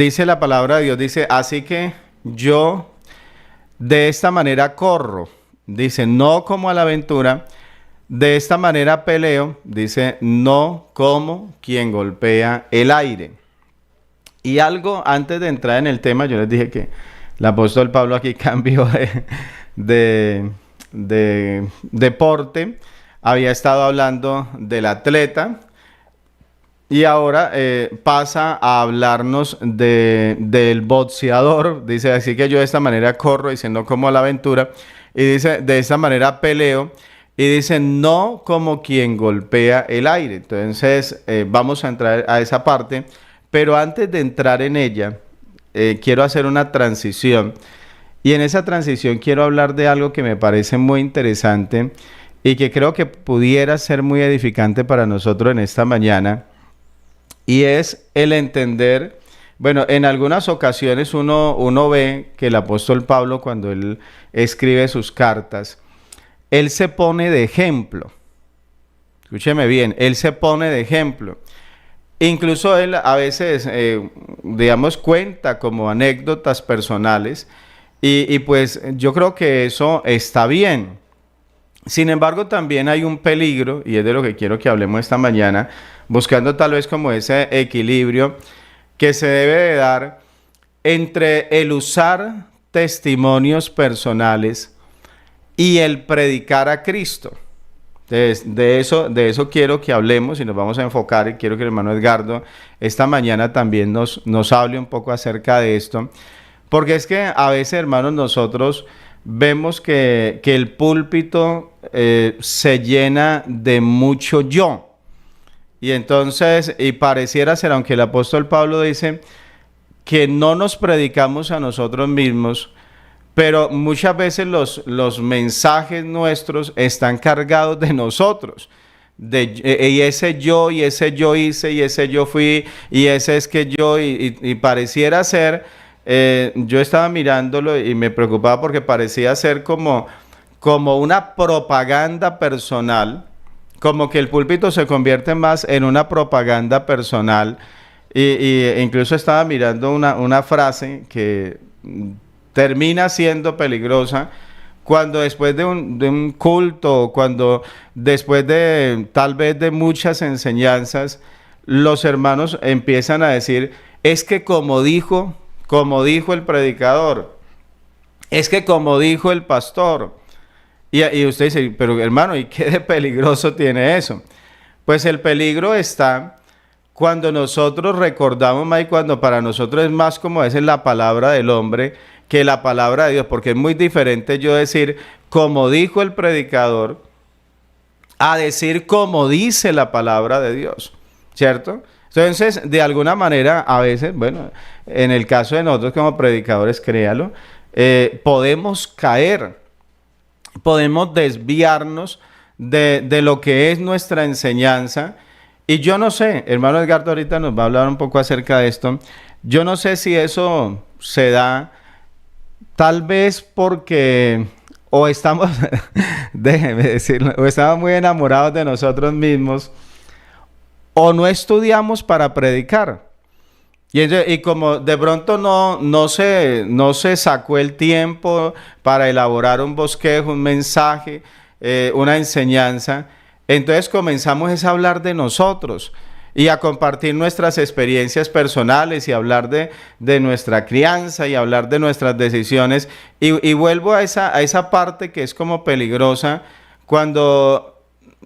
Dice la palabra de Dios, dice, así que yo de esta manera corro, dice, no como a la aventura, de esta manera peleo, dice, no como quien golpea el aire. Y algo antes de entrar en el tema, yo les dije que el apóstol Pablo aquí cambió de deporte, había estado hablando del atleta y ahora pasa a hablarnos del boxeador. Dice, así que yo de esta manera corro, dice, no como a la aventura, y dice, de esta manera peleo, y dice, no como quien golpea el aire. Entonces, vamos a entrar a esa parte, pero antes de entrar en ella, quiero hacer una transición. Y en esa transición quiero hablar de algo que me parece muy interesante y que creo que pudiera ser muy edificante para nosotros en esta mañana. Y es el entender, bueno, en algunas ocasiones uno ve que el apóstol Pablo, cuando él escribe sus cartas, él se pone de ejemplo. Escúcheme bien, él se pone de ejemplo. Incluso él a veces, digamos, cuenta como anécdotas personales y pues yo creo que eso está bien. Sin embargo, también hay un peligro, y es de lo que quiero que hablemos esta mañana, buscando tal vez como ese equilibrio que se debe de dar entre el usar testimonios personales y el predicar a Cristo. Entonces, de eso quiero que hablemos y nos vamos a enfocar, y quiero que el hermano Edgardo esta mañana también nos hable un poco acerca de esto, porque es que a veces, hermanos, nosotros vemos que el púlpito se llena de mucho yo. Y entonces, y pareciera ser, aunque el apóstol Pablo dice que no nos predicamos a nosotros mismos, pero muchas veces los mensajes nuestros están cargados de nosotros. Y ese yo hice, y ese yo fui, y ese es que yo, y pareciera ser, yo estaba mirándolo y me preocupaba porque parecía ser como una propaganda personal, como que el púlpito se convierte más en una propaganda personal, incluso estaba mirando una frase que termina siendo peligrosa cuando después de un culto, cuando después de tal vez de muchas enseñanzas, los hermanos empiezan a decir, es que como dijo el predicador, es que como dijo el pastor. Y usted dice, pero hermano, ¿y qué de peligroso tiene eso? Pues el peligro está cuando nosotros recordamos más, y cuando para nosotros es más como es la palabra del hombre que la palabra de Dios, porque es muy diferente yo decir como dijo el predicador a decir como dice la palabra de Dios, ¿cierto? Entonces, de alguna manera, a veces, bueno, en el caso de nosotros como predicadores, créalo, podemos caer, podemos desviarnos de lo que es nuestra enseñanza. Y yo no sé, hermano Edgardo ahorita nos va a hablar un poco acerca de esto. Yo no sé si eso se da tal vez porque o estamos, déjeme decirlo, o estamos muy enamorados de nosotros mismos, o no estudiamos para predicar. Y como de pronto no se sacó el tiempo para elaborar un bosquejo, un mensaje, una enseñanza, entonces comenzamos a hablar de nosotros y a compartir nuestras experiencias personales y hablar de nuestra crianza y hablar de nuestras decisiones. Y vuelvo a esa parte que es como peligrosa, cuando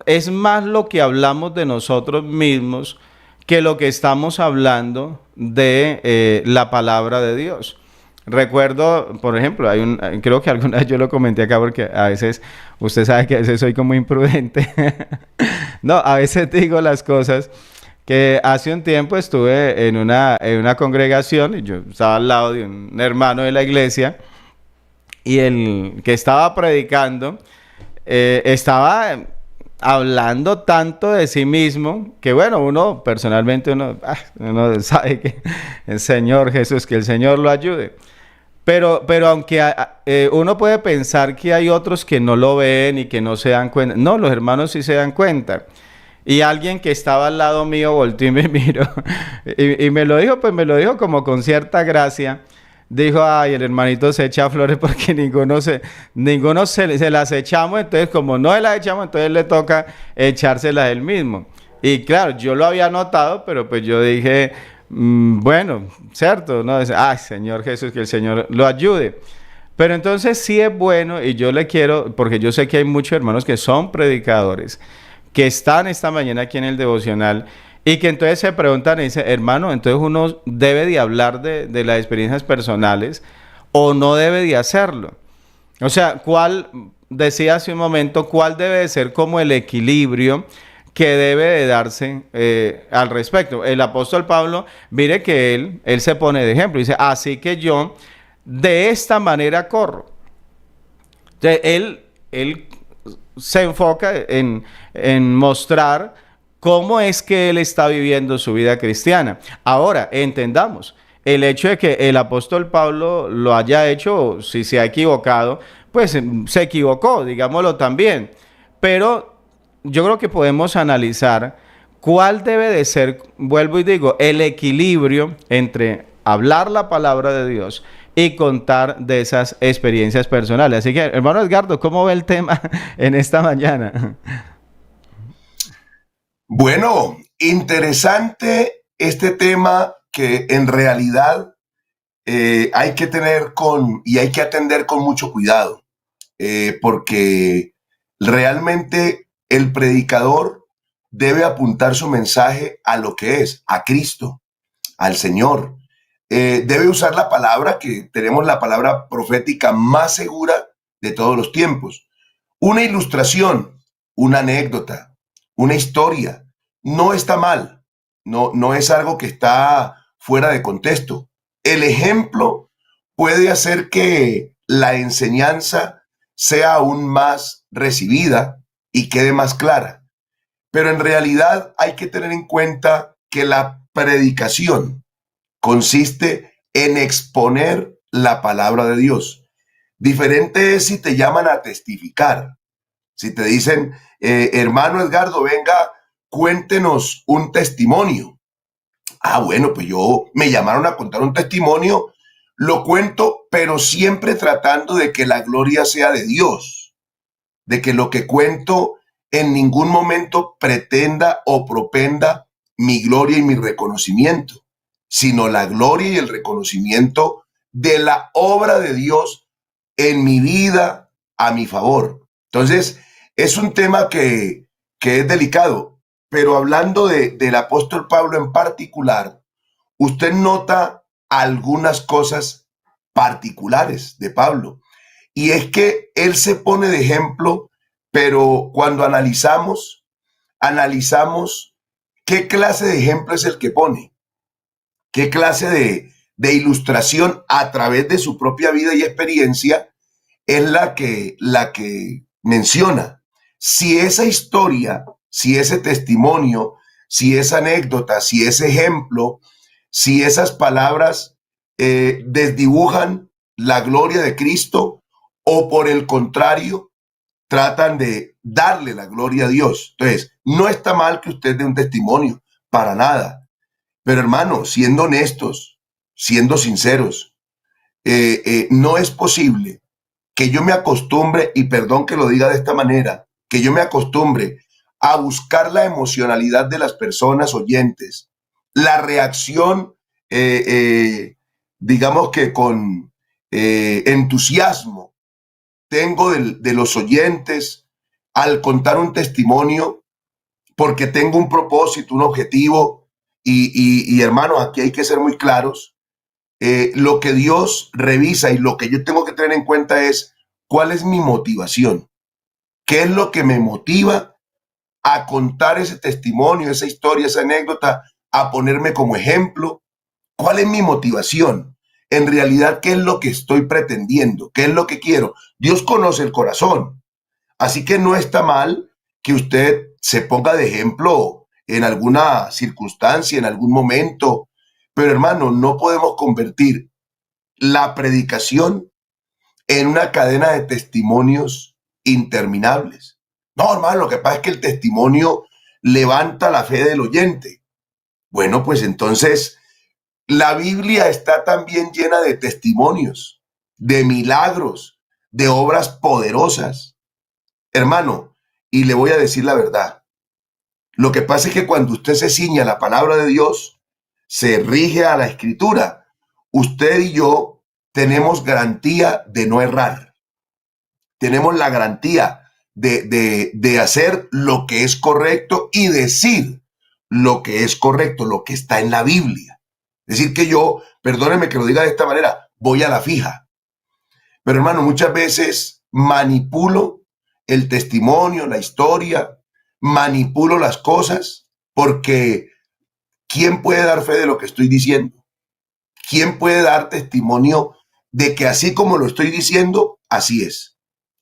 es más lo que hablamos de nosotros mismos que lo que estamos hablando de la palabra de Dios. Recuerdo, por ejemplo, creo que alguna vez yo lo comenté acá porque a veces, usted sabe que a veces soy como imprudente. No, a veces digo las cosas que hace un tiempo estuve en una congregación y yo estaba al lado de un hermano de la iglesia y el que estaba predicando estaba hablando tanto de sí mismo que bueno, uno personalmente uno sabe que el Señor Jesús, que el Señor lo ayude. Pero aunque uno puede pensar que hay otros que no lo ven y que no se dan cuenta, no, los hermanos sí se dan cuenta. Y alguien que estaba al lado mío volteó y me miró y me lo dijo, pues me lo dijo como con cierta gracia. Dijo, ay, el hermanito se echa flores porque se las echamos, entonces como no se las echamos, entonces le toca echárselas él mismo. Y claro, yo lo había notado, pero pues yo dije, bueno, cierto, ¿no? Ay, Señor Jesús, que el Señor lo ayude. Pero entonces sí es bueno y yo le quiero, porque yo sé que hay muchos hermanos que son predicadores, que están esta mañana aquí en el devocional y que entonces se preguntan y dicen, hermano, entonces uno debe de hablar de las experiencias personales o no debe de hacerlo. O sea, decía hace un momento, cuál debe de ser como el equilibrio que debe de darse al respecto. El apóstol Pablo, mire que él se pone de ejemplo, dice, así que yo de esta manera corro. Entonces, él se enfoca en mostrar cómo es que él está viviendo su vida cristiana. Ahora, entendamos, el hecho de que el apóstol Pablo lo haya hecho, si se ha equivocado, pues se equivocó, digámoslo también. Pero yo creo que podemos analizar cuál debe de ser, vuelvo y digo, el equilibrio entre hablar la palabra de Dios y contar de esas experiencias personales. Así que, hermano Edgardo, ¿cómo ve el tema en esta mañana? Bueno, interesante este tema que en realidad hay que hay que atender con mucho cuidado, porque realmente el predicador debe apuntar su mensaje a lo que es, a Cristo, al Señor. Debe usar la palabra, que tenemos la palabra profética más segura de todos los tiempos. Una ilustración, una anécdota, una historia, no está mal, no es algo que está fuera de contexto. El ejemplo puede hacer que la enseñanza sea aún más recibida y quede más clara. Pero en realidad hay que tener en cuenta que la predicación consiste en exponer la palabra de Dios. Diferente es si te llaman a testificar. Si te dicen, hermano Edgardo, venga, cuéntenos un testimonio. Ah, bueno, pues yo me llamaron a contar un testimonio, lo cuento, pero siempre tratando de que la gloria sea de Dios, de que lo que cuento en ningún momento pretenda o propenda mi gloria y mi reconocimiento, sino la gloria y el reconocimiento de la obra de Dios en mi vida a mi favor. Entonces, es un tema que es delicado, pero hablando del apóstol Pablo en particular, usted nota algunas cosas particulares de Pablo. Y es que él se pone de ejemplo, pero cuando analizamos qué clase de ejemplo es el que pone, qué clase de ilustración a través de su propia vida y experiencia es la que menciona. Si esa historia, si ese testimonio, si esa anécdota, si ese ejemplo, si esas palabras desdibujan la gloria de Cristo o por el contrario, tratan de darle la gloria a Dios. Entonces, no está mal que usted dé un testimonio, para nada. Pero hermano, siendo honestos, siendo sinceros, no es posible que yo me acostumbre, y perdón que lo diga de esta manera, que yo me acostumbre a buscar la emocionalidad de las personas oyentes, la reacción, digamos que con entusiasmo tengo de los oyentes al contar un testimonio, porque tengo un propósito, un objetivo, y hermanos, aquí hay que ser muy claros. Lo que Dios revisa y lo que yo tengo que tener en cuenta es cuál es mi motivación, qué es lo que me motiva a contar ese testimonio, esa historia, esa anécdota, a ponerme como ejemplo, cuál es mi motivación, en realidad qué es lo que estoy pretendiendo, qué es lo que quiero. Dios conoce el corazón, así que no está mal que usted se ponga de ejemplo en alguna circunstancia, en algún momento, pero hermano, no podemos convertir la predicación en una cadena de testimonios interminables. No, hermano, lo que pasa es que el testimonio levanta la fe del oyente. Bueno, pues entonces la Biblia está también llena de testimonios, de milagros, de obras poderosas. Hermano, y le voy a decir la verdad. Lo que pasa es que cuando usted se ciña a la palabra de Dios, se rige a la escritura, usted y yo tenemos garantía de no errar. Tenemos la garantía de hacer lo que es correcto y decir lo que es correcto, lo que está en la Biblia. Es decir, que yo, perdóneme que lo diga de esta manera, voy a la fija. Pero hermano, muchas veces manipulo el testimonio, la historia, manipulo las cosas, porque ¿quién puede dar fe de lo que estoy diciendo? ¿Quién puede dar testimonio de que así como lo estoy diciendo, así es?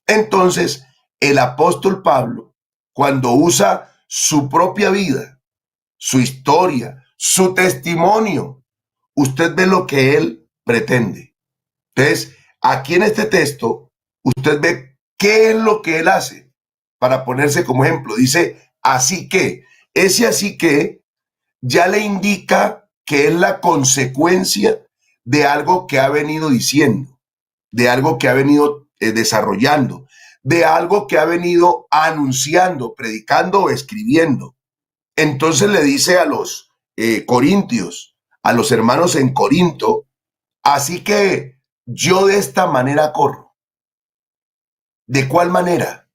Entonces, el apóstol Pablo, cuando usa su propia vida, su historia, su testimonio, usted ve lo que él pretende. Entonces, aquí en este texto, usted ve qué es lo que él hace para ponerse como ejemplo. Dice, así que, ese así que ya le indica que es la consecuencia de algo que ha venido diciendo, de algo que ha venido desarrollando, de algo que ha venido anunciando, predicando o escribiendo. Entonces le dice a los corintios, a los hermanos en Corinto, así que yo de esta manera corro. ¿De cuál manera?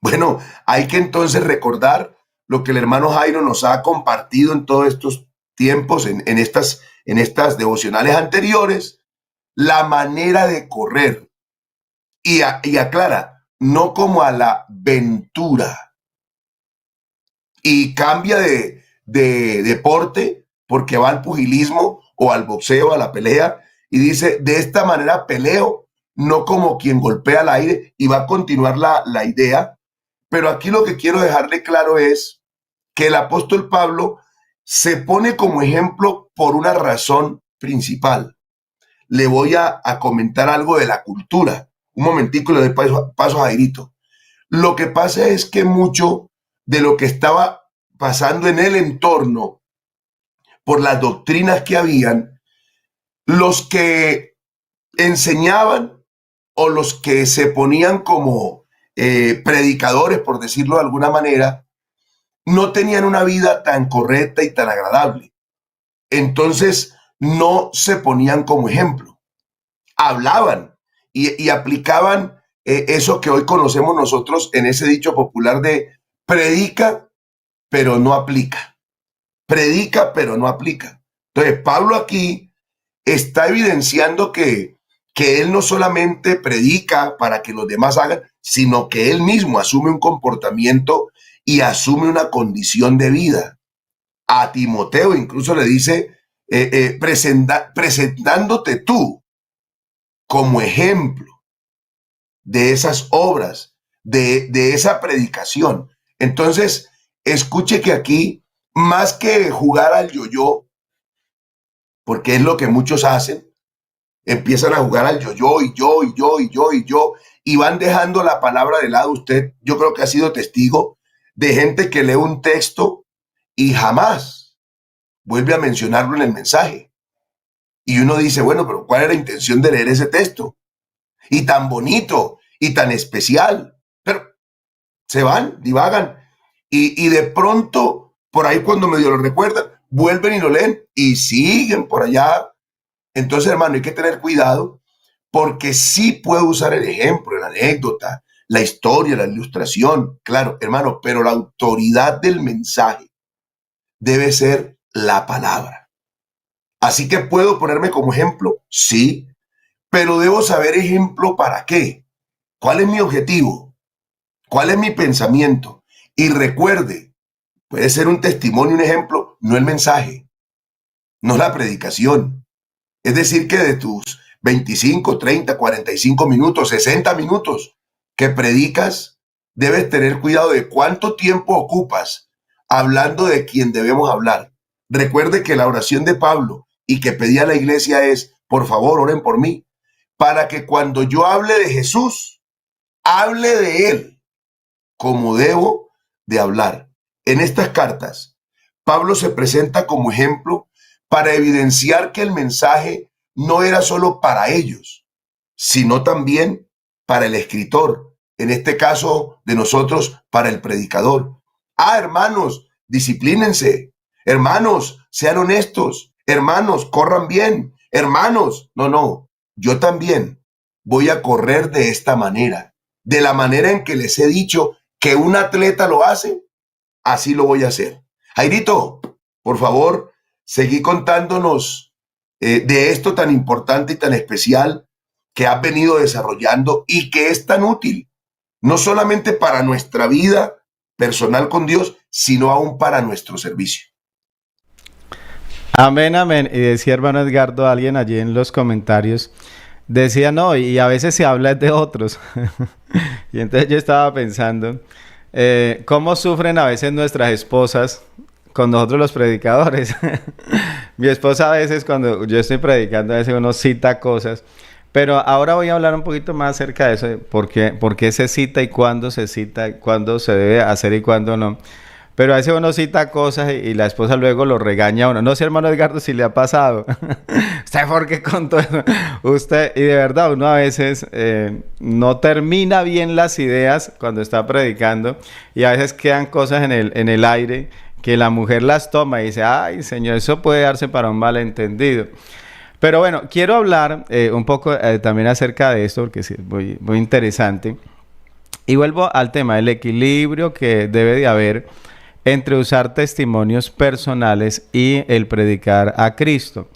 Bueno, hay que entonces recordar lo que el hermano Jairo nos ha compartido en todos estos tiempos, en estas devocionales anteriores, la manera de correr. Y aclara, no como a la ventura. Y cambia de deporte porque va al pugilismo o al boxeo, a la pelea, y dice, de esta manera peleo, no como quien golpea al aire, y va a continuar la idea. Pero aquí lo que quiero dejarle claro es que el apóstol Pablo se pone como ejemplo por una razón principal. Le voy a comentar algo de la cultura. Un momentico, le doy paso a Jairito. Lo que pasa es que mucho de lo que estaba pasando en el entorno, por las doctrinas que habían, los que enseñaban o los que se ponían como predicadores, por decirlo de alguna manera, no tenían una vida tan correcta y tan agradable. Entonces no se ponían como ejemplo. Hablaban y aplicaban eso que hoy conocemos nosotros en ese dicho popular de predica, pero no aplica. Predica, pero no aplica. Entonces, Pablo aquí está evidenciando que él no solamente predica para que los demás hagan, sino que él mismo asume un comportamiento y asume una condición de vida. A Timoteo incluso le dice, presentándote tú como ejemplo de esas obras, de esa predicación. Entonces, escuche que aquí, más que jugar al yo-yo, porque es lo que muchos hacen, empiezan a jugar al yo-yo y yo y yo y yo y yo y van dejando la palabra de lado. Usted, yo creo que ha sido testigo de gente que lee un texto y jamás vuelve a mencionarlo en el mensaje. Y uno dice, bueno, pero ¿cuál es la intención de leer ese texto? Y tan bonito y tan especial, pero se van, divagan y de pronto por ahí cuando medio lo recuerdan, vuelven y lo leen y siguen por allá. Entonces, hermano, hay que tener cuidado porque sí puedo usar el ejemplo, la anécdota, la historia, la ilustración, claro, hermano, pero la autoridad del mensaje debe ser la palabra. Así que puedo ponerme como ejemplo, sí, pero debo saber ejemplo para qué. ¿Cuál es mi objetivo? ¿Cuál es mi pensamiento? Y recuerde, puede ser un testimonio, un ejemplo, no el mensaje, no la predicación. Es decir, que de tus 25, 30, 45 minutos, 60 minutos que predicas, debes tener cuidado de cuánto tiempo ocupas hablando de quien debemos hablar. Recuerde que la oración de Pablo y que pedía a la iglesia es, por favor, oren por mí, para que cuando yo hable de Jesús, hable de él como debo de hablar. En estas cartas, Pablo se presenta como ejemplo para evidenciar que el mensaje no era solo para ellos, sino también para el escritor, en este caso de nosotros, para el predicador. Hermanos, disciplínense. Hermanos, sean honestos. Hermanos, corran bien. Hermanos, no, yo también voy a correr de esta manera. De la manera en que les he dicho que un atleta lo hace, así lo voy a hacer. Jairito, por favor, seguí contándonos de esto tan importante y tan especial que has venido desarrollando y que es tan útil, no solamente para nuestra vida personal con Dios, sino aún para nuestro servicio. Amén, amén. Y decía hermano Edgardo, alguien allí en los comentarios, decía, no, y a veces se habla de otros. Y entonces yo estaba pensando, cómo sufren a veces nuestras esposas con nosotros los predicadores. Mi esposa a veces cuando yo estoy predicando, a veces uno cita cosas. Pero ahora voy a hablar un poquito más acerca de eso, de por qué se cita y cuándo se cita, cuándo se debe hacer y cuándo no. Pero a veces uno cita cosas y la esposa luego lo regaña a uno. No sé, hermano Edgardo, si le ha pasado. ¿Usted por qué contó eso? Usted, y de verdad, uno a veces no termina bien las ideas cuando está predicando y a veces quedan cosas en el aire que la mujer las toma y dice, ay, señor, eso puede darse para un malentendido. Pero bueno, quiero hablar un poco también acerca de esto, porque sí, es muy, muy interesante. Y vuelvo al tema del equilibrio que debe de haber entre usar testimonios personales y el predicar a Cristo.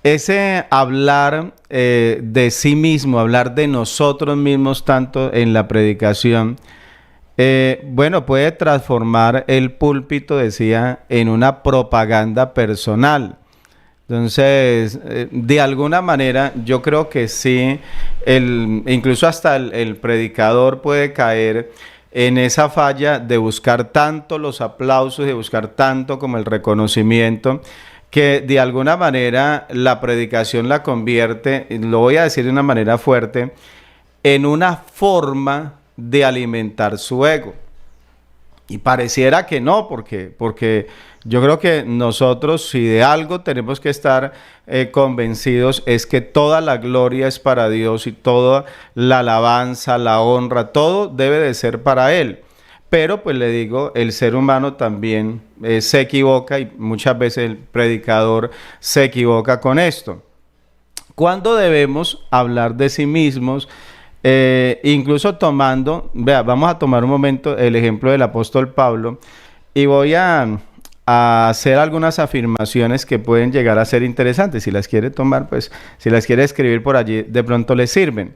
Ese hablar de sí mismo, hablar de nosotros mismos tanto en la predicación, bueno, puede transformar el púlpito, decía, en una propaganda personal. Entonces, de alguna manera, yo creo que sí, incluso hasta el predicador puede caer en esa falla de buscar tanto los aplausos, de buscar tanto como el reconocimiento, que de alguna manera la predicación la convierte, lo voy a decir de una manera fuerte, en una forma de alimentar su ego. Y pareciera que no, porque yo creo que nosotros, si de algo tenemos que estar convencidos, es que toda la gloria es para Dios y toda la alabanza, la honra, todo debe de ser para Él. Pero pues le digo, el ser humano también se equivoca y muchas veces el predicador se equivoca con esto. ¿Cuándo debemos hablar de sí mismos? Incluso tomando, vea, vamos a tomar un momento el ejemplo del apóstol Pablo y voy a hacer algunas afirmaciones que pueden llegar a ser interesantes. Si las quiere tomar, pues si las quiere escribir por allí, de pronto le sirven.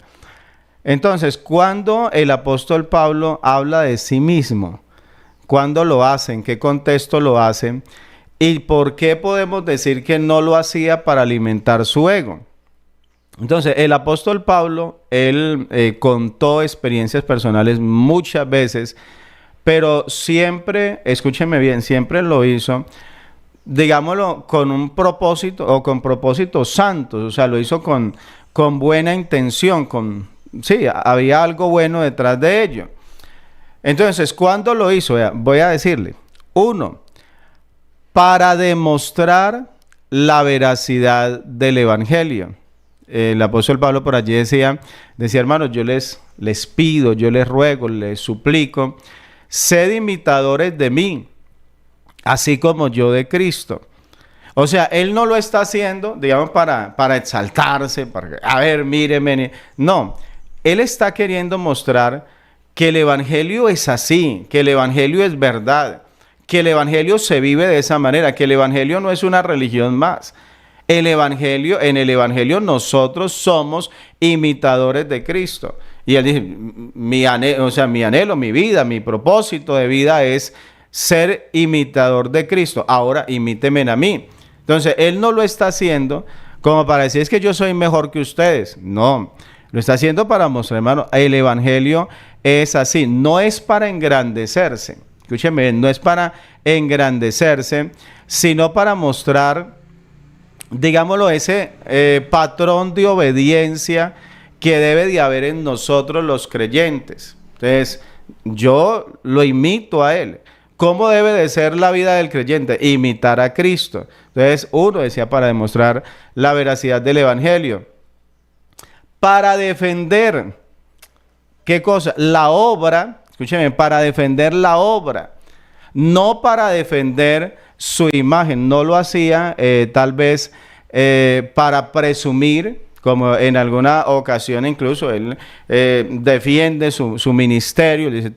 Entonces, ¿cuándo el apóstol Pablo habla de sí mismo? ¿Cuándo lo hace? ¿En qué contexto lo hace? ¿Y por qué podemos decir que no lo hacía para alimentar su ego? Entonces, el apóstol Pablo, él contó experiencias personales muchas veces, pero siempre, escúcheme bien, siempre lo hizo, digámoslo, con un propósito o con propósitos santos, o sea, lo hizo con buena intención, sí, había algo bueno detrás de ello. Entonces, ¿cuándo lo hizo? Voy a decirle, uno, para demostrar la veracidad del evangelio. El apóstol Pablo por allí decía, hermanos, yo les pido, yo les ruego, les suplico, sed imitadores de mí, así como yo de Cristo. O sea, él no lo está haciendo, digamos, para exaltarse, a ver, míreme. No, él está queriendo mostrar que el evangelio es así, que el evangelio es verdad, que el evangelio se vive de esa manera, que el evangelio no es una religión más. En el evangelio nosotros somos imitadores de Cristo. Y él dice, mi anhelo, mi vida, mi propósito de vida es ser imitador de Cristo. Ahora imíteme a mí. Entonces, él no lo está haciendo como para decir, es que yo soy mejor que ustedes. No, lo está haciendo para mostrar, hermano, el evangelio es así. No es para engrandecerse. Escúcheme, no es para engrandecerse, sino para mostrar, digámoslo, ese patrón de obediencia que debe de haber en nosotros los creyentes. Entonces, yo lo imito a él, ¿Cómo debe de ser la vida del creyente? Imitar a Cristo. Entonces, uno decía para demostrar la veracidad del Evangelio. Para defender, ¿qué cosa? La obra, escúcheme, para defender la obra, no para defender su imagen. No lo hacía tal vez para presumir, como en alguna ocasión incluso él defiende su ministerio, dice,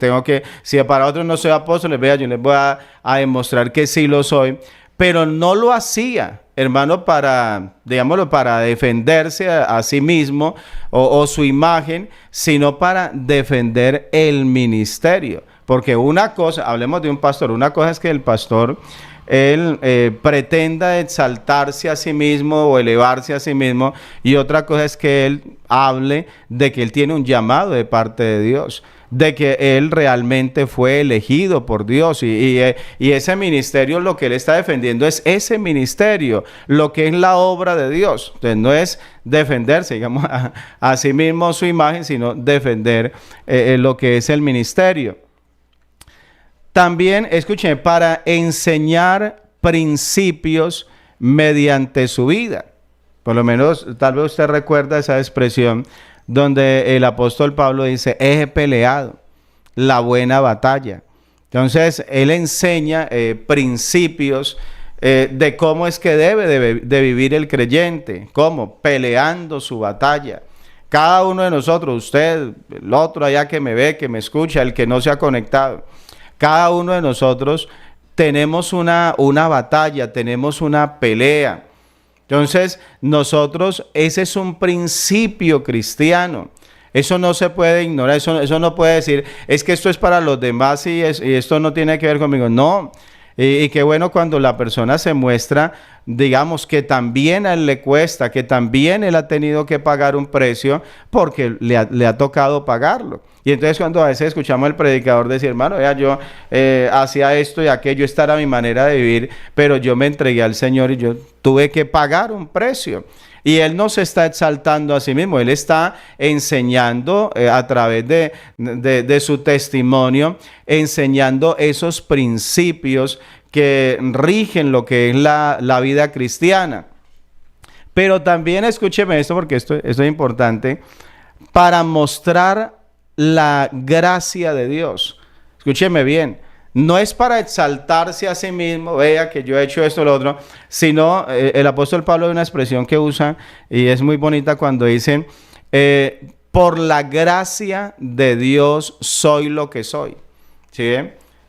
si para otros no soy apóstol, vea, yo les voy a demostrar que sí lo soy, pero no lo hacía, hermano, para, digámoslo, para defenderse a sí mismo o su imagen, sino para defender el ministerio. Porque una cosa, hablemos de un pastor, una cosa es que el pastor él pretenda exaltarse a sí mismo o elevarse a sí mismo, y otra cosa es que él hable de que él tiene un llamado de parte de Dios, de que él realmente fue elegido por Dios y ese ministerio, lo que él está defendiendo es ese ministerio, lo que es la obra de Dios. Entonces no es defenderse, digamos, a sí mismo, su imagen, sino defender lo que es el ministerio. También, escuchen, para enseñar principios mediante su vida. Por lo menos, tal vez usted recuerda esa expresión donde el apóstol Pablo dice, he peleado la buena batalla. Entonces, él enseña principios de cómo es que debe de vivir el creyente, cómo, peleando su batalla. Cada uno de nosotros, usted, el otro allá que me ve, que me escucha, el que no se ha conectado, cada uno de nosotros tenemos una batalla, tenemos una pelea. Entonces, nosotros, ese es un principio cristiano. Eso no se puede ignorar, eso no puede decir, es que esto es para los demás y esto no tiene que ver conmigo. No, y qué bueno cuando la persona se muestra, digamos, que también a él le cuesta, que también él ha tenido que pagar un precio porque le ha tocado pagarlo. Y entonces cuando a veces escuchamos al predicador decir, hermano, vea, yo hacía esto y aquello, esta era mi manera de vivir, pero yo me entregué al Señor y yo tuve que pagar un precio. Y él no se está exaltando a sí mismo, él está enseñando a través de su testimonio, enseñando esos principios que rigen lo que es la vida cristiana. Pero también, escúcheme esto porque esto es importante, para mostrar la gracia de Dios. Escúcheme bien. No es para exaltarse a sí mismo, vea que yo he hecho esto o lo otro, sino el apóstol Pablo hay una expresión que usa y es muy bonita cuando dice, por la gracia de Dios soy lo que soy. ¿Sí?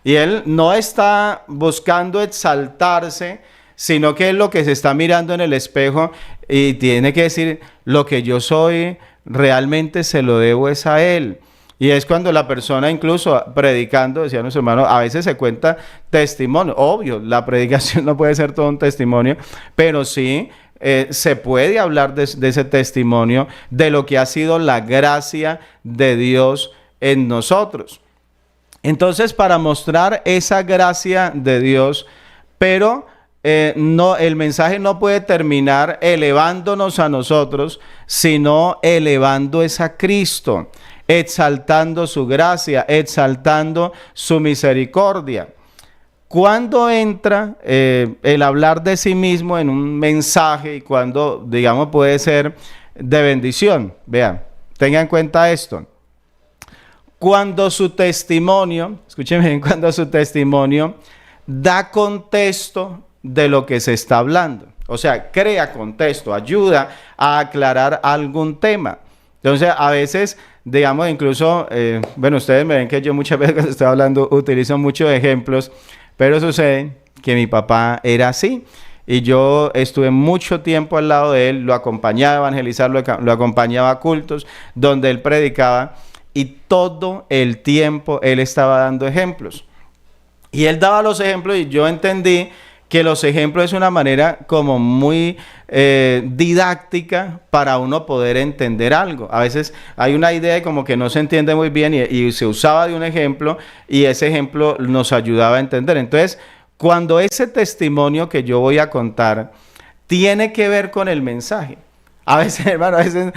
Y él no está buscando exaltarse, sino que es lo que se está mirando en el espejo y tiene que decir, lo que yo soy realmente se lo debo es a él. Y es cuando la persona, incluso predicando, decía nuestro hermano, a veces se cuenta testimonio. Obvio, la predicación no puede ser todo un testimonio, pero sí se puede hablar de ese testimonio, de lo que ha sido la gracia de Dios en nosotros. Entonces, para mostrar esa gracia de Dios, pero no, el mensaje no puede terminar elevándonos a nosotros, sino elevando es a Cristo, exaltando su gracia, exaltando su misericordia. Cuando entra el hablar de sí mismo en un mensaje y cuando, digamos, puede ser de bendición, vean, tengan en cuenta esto. Cuando su testimonio, escúchenme bien, cuando su testimonio da contexto de lo que se está hablando, o sea, crea contexto, ayuda a aclarar algún tema. Entonces, a veces, digamos, incluso, bueno, ustedes me ven que yo muchas veces cuando estoy hablando utilizo muchos ejemplos, pero sucede que mi papá era así y yo estuve mucho tiempo al lado de él, lo acompañaba a evangelizar, lo acompañaba a cultos donde él predicaba y todo el tiempo él estaba dando ejemplos. Y él daba los ejemplos y yo entendí que los ejemplos es una manera como muy didáctica para uno poder entender algo. A veces hay una idea y como que no se entiende muy bien y se usaba de un ejemplo y ese ejemplo nos ayudaba a entender. Entonces, cuando ese testimonio que yo voy a contar tiene que ver con el mensaje, a veces, hermano, a veces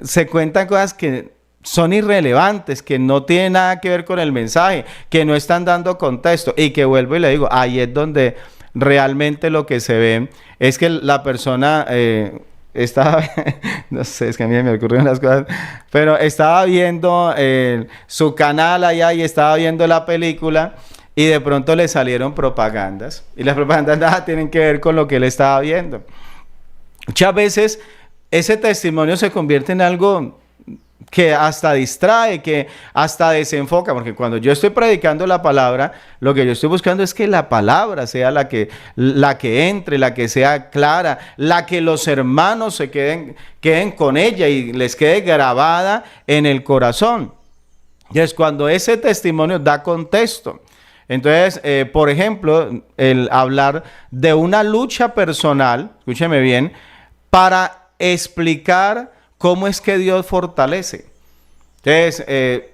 se cuentan cosas que son irrelevantes, que no tienen nada que ver con el mensaje, que no están dando contexto, y que vuelvo y le digo, ahí es donde realmente lo que se ve es que la persona estaba, no sé, es que a mí me ocurren las cosas, pero estaba viendo su canal allá y estaba viendo la película y de pronto le salieron propagandas, y las propagandas nada tienen que ver con lo que él estaba viendo. Muchas veces ese testimonio se convierte en algo que hasta distrae, que hasta desenfoca, porque cuando yo estoy predicando la palabra, lo que yo estoy buscando es que la palabra sea la que entre, la que sea clara, la que los hermanos se queden con ella y les quede grabada en el corazón. Y es cuando ese testimonio da contexto. Entonces, por ejemplo, el hablar de una lucha personal, escúcheme bien, para explicar cómo es que Dios fortalece. Entonces,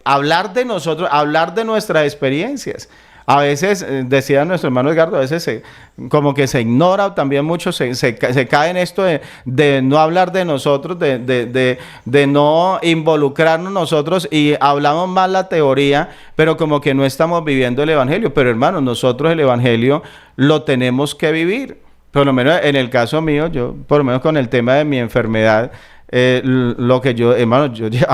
hablar de nosotros, hablar de nuestras experiencias. A veces, decía nuestro hermano Edgardo, a veces como que se ignora, o también muchos se cae en esto de no hablar de nosotros, de no involucrarnos nosotros, y hablamos más la teoría, pero como que no estamos viviendo el Evangelio. Pero hermanos, nosotros el Evangelio lo tenemos que vivir. Por lo menos en el caso mío, yo, por lo menos con el tema de mi enfermedad, lo que yo, hermano, yo llevo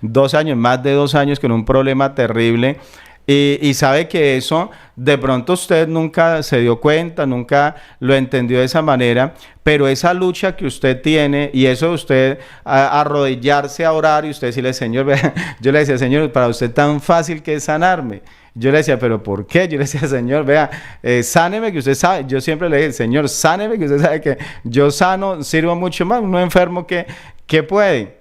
2 años, más de 2 años con un problema terrible, y sabe que eso de pronto usted nunca se dio cuenta, nunca lo entendió de esa manera, pero esa lucha que usted tiene, y eso de usted arrodillarse a orar y usted decirle, Señor, vea, yo le decía, Señor, para usted tan fácil que es sanarme. Yo le decía, ¿pero por qué? Yo le decía, Señor, vea, sáneme, que usted sabe. Yo siempre le dije, Señor, sáneme, que usted sabe que yo sano, sirvo mucho más, uno enfermo que puede.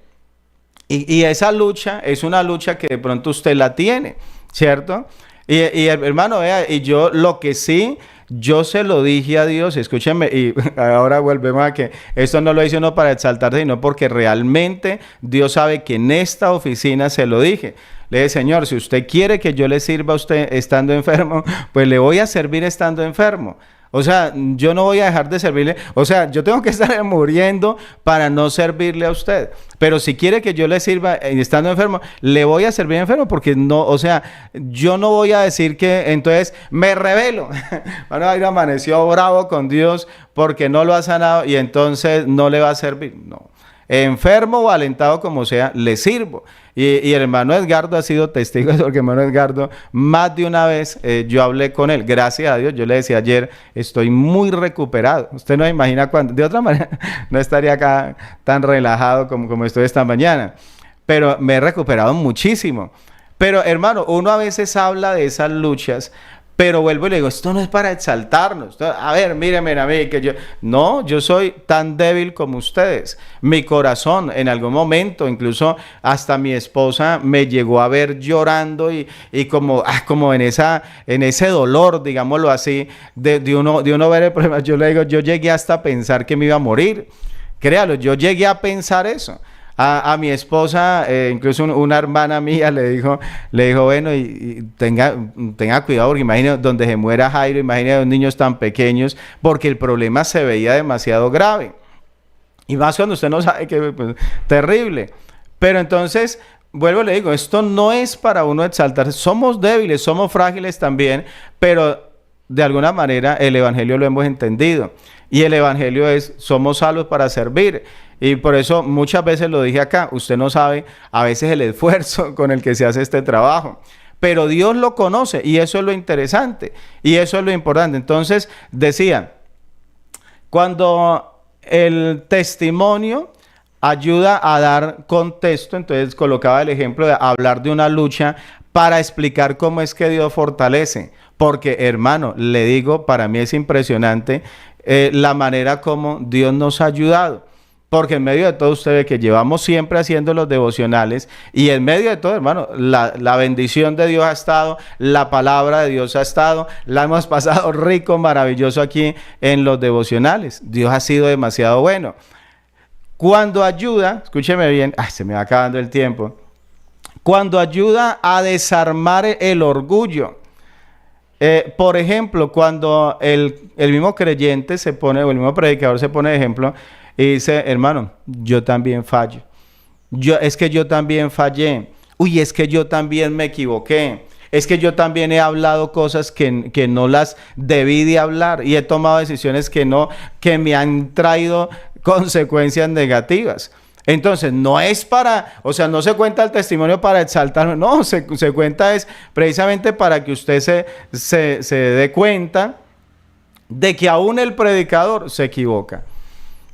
Y esa lucha es una lucha que de pronto usted la tiene, ¿cierto? Y hermano, vea, y yo lo que sí, yo se lo dije a Dios, escúcheme, y ahora volvemos a que esto no lo hice uno para exaltarse, sino porque realmente Dios sabe que en esta oficina se lo dije. Le dije, Señor, si usted quiere que yo le sirva a usted estando enfermo, pues le voy a servir estando enfermo. O sea, yo no voy a dejar de servirle. O sea, yo tengo que estar muriendo para no servirle a usted. Pero si quiere que yo le sirva estando enfermo, le voy a servir enfermo, porque no, o sea, yo no voy a decir que entonces me rebelo. Bueno, ahí amaneció bravo con Dios porque no lo ha sanado y entonces no le va a servir. No. Enfermo o alentado como sea, le sirvo. Y el hermano Edgardo ha sido testigo de eso, porque el hermano Edgardo más de una vez yo hablé con él, gracias a Dios. Yo le decía ayer, estoy muy recuperado. Usted no imagina cuándo, de otra manera no estaría acá tan relajado como estoy esta mañana, pero me he recuperado muchísimo. Pero hermano, uno a veces habla de esas luchas, pero vuelvo y le digo, esto no es para exaltarnos. A ver, mírenme a mí, que yo soy tan débil como ustedes. Mi corazón, en algún momento, incluso hasta mi esposa me llegó a ver llorando y como en ese dolor, digámoslo así, de uno ver el problema. Yo le digo, yo llegué hasta a pensar que me iba a morir. Créalo, yo llegué a pensar eso. A mi esposa, incluso una hermana mía le dijo, bueno, y tenga cuidado, porque imagínate donde se muera Jairo, imagínate los niños tan pequeños, porque el problema se veía demasiado grave. Y más cuando usted no sabe que, pues, terrible. Pero entonces, vuelvo y le digo, esto no es para uno exaltar. Somos débiles, somos frágiles también, pero de alguna manera el Evangelio lo hemos entendido. Y el Evangelio es, somos salvos para servir. Y por eso muchas veces lo dije acá, usted no sabe a veces el esfuerzo con el que se hace este trabajo. Pero Dios lo conoce y eso es lo interesante y eso es lo importante. Entonces decía, cuando el testimonio ayuda a dar contexto, entonces colocaba el ejemplo de hablar de una lucha para explicar cómo es que Dios fortalece. Porque hermano, le digo, para mí es impresionante la manera como Dios nos ha ayudado. Porque en medio de todo usted ve que llevamos siempre haciendo los devocionales y en medio de todo, hermano, la bendición de Dios ha estado, la palabra de Dios ha estado, la hemos pasado rico, maravilloso aquí en los devocionales. Dios ha sido demasiado bueno. Cuando ayuda, escúcheme bien, se me va acabando el tiempo, cuando ayuda a desarmar el orgullo. Por ejemplo, cuando el mismo creyente o el mismo predicador se pone de ejemplo, y dice, hermano, yo también fallo. es que yo también fallé. Uy, es que yo también me equivoqué. Es que yo también he hablado cosas que no las debí de hablar y he tomado decisiones que me han traído consecuencias negativas. Entonces, no es para, o sea, no se cuenta el testimonio para exaltar, no, se cuenta es precisamente para que usted se dé cuenta de que aún el predicador se equivoca,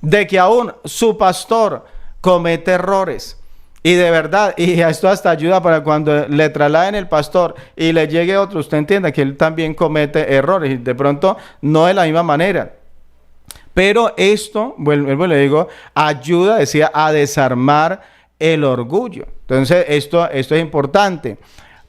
de que aún su pastor comete errores. Y de verdad, y esto hasta ayuda para cuando le trasladen el pastor y le llegue otro, usted entienda que él también comete errores y de pronto no de la misma manera. Pero esto, vuelvo y le digo, ayuda, decía, a desarmar el orgullo. Entonces, esto es importante.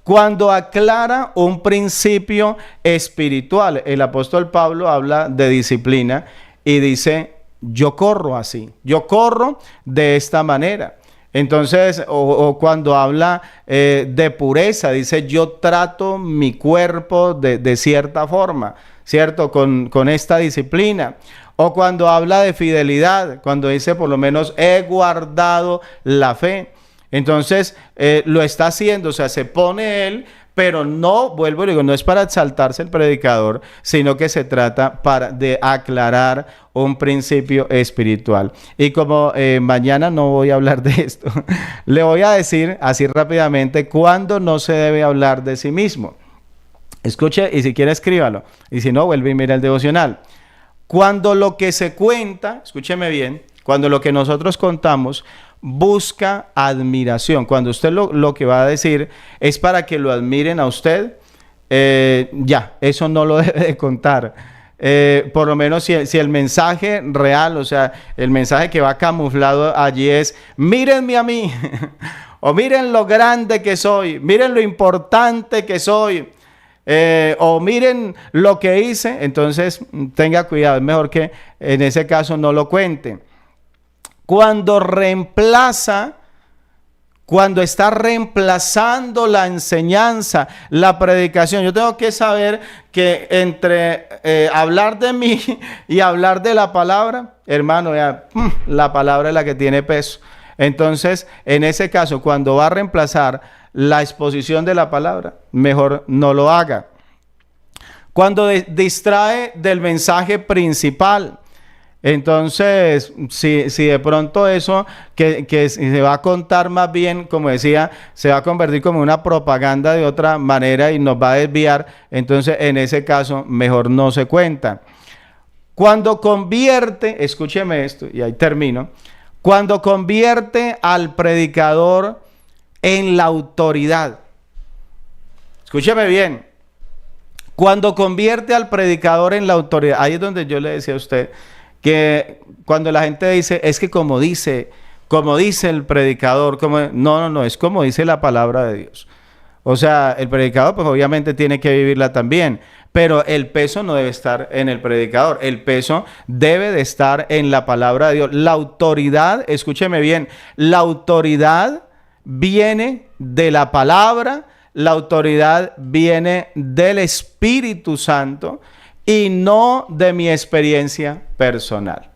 Cuando aclara un principio espiritual, el apóstol Pablo habla de disciplina y dice, yo corro así, yo corro de esta manera. Entonces, o cuando habla de pureza, dice, yo trato mi cuerpo de cierta forma, ¿cierto? Con esta disciplina. O cuando habla de fidelidad, cuando dice, por lo menos, he guardado la fe. Entonces, lo está haciendo, o sea, se pone él, pero no, vuelvo y digo, no es para exaltarse el predicador, sino que se trata de aclarar un principio espiritual. Y como mañana no voy a hablar de esto, le voy a decir así rápidamente cuándo no se debe hablar de sí mismo. Escuche y si quiere escríbalo. Y si no, vuelve y mira el devocional. Cuando lo que se cuenta, escúcheme bien, cuando lo que nosotros contamos busca admiración, cuando usted lo que va a decir es para que lo admiren a usted, ya, eso no lo debe de contar. Por lo menos si el mensaje real, o sea, el mensaje que va camuflado allí es, mírenme a mí, o miren lo grande que soy, miren lo importante que soy, o miren lo que hice, entonces tenga cuidado, es mejor que en ese caso no lo cuente. Cuando está reemplazando la enseñanza, la predicación, yo tengo que saber que entre hablar de mí y hablar de la palabra, hermano, ya, la palabra es la que tiene peso. Entonces, en ese caso, cuando va a reemplazar la exposición de la palabra, mejor no lo haga. Cuando distrae del mensaje principal, entonces, si de pronto eso que se va a contar más bien, como decía, se va a convertir como una propaganda de otra manera y nos va a desviar, entonces en ese caso mejor no se cuenta. Cuando convierte, escúcheme esto y ahí termino, cuando convierte al predicador en la autoridad. Escúcheme bien, cuando convierte al predicador en la autoridad, ahí es donde yo le decía a usted, que cuando la gente dice, es que como dice el predicador, no, es como dice la palabra de Dios. O sea, el predicador pues obviamente tiene que vivirla también, pero el peso no debe estar en el predicador, el peso debe de estar en la palabra de Dios. La autoridad, escúcheme bien, la autoridad viene de la palabra, la autoridad viene del Espíritu Santo, y no de mi experiencia personal.